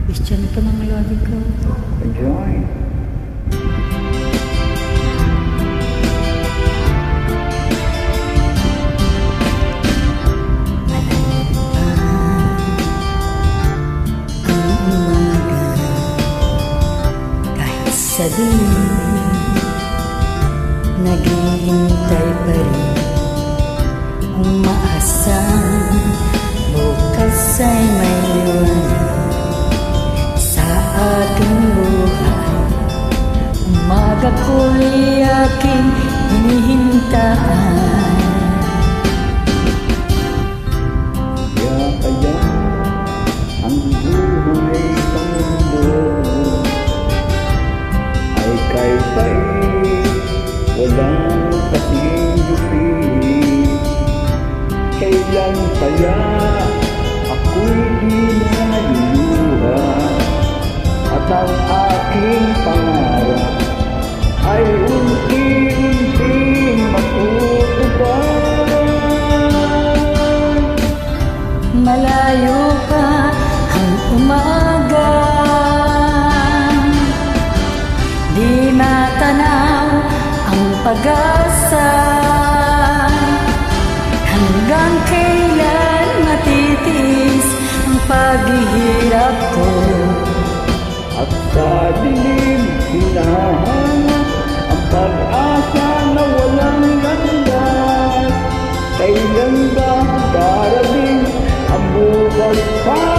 Question ka mga lodi ko. Enjoy. Sa dilim, naghihintay pa rin, umaasang bukas ay may liwanag sa ating buhay. Umaga ko'y aking hinihintaan. Kaya ang buhay sa mundo ay kay walang kasing-yupi. Kailan kaya ako'y di naluluha at ang aking pangarap ay unti-unting matutupad. Malayo pa ang umaga, di matanaw ang pag-asa. Hanggang kailan matitiis ang paghihirap ko? At sa dilim hinahanap ang pag-asa na walang landas. Kailan ba darating ang bukas pa?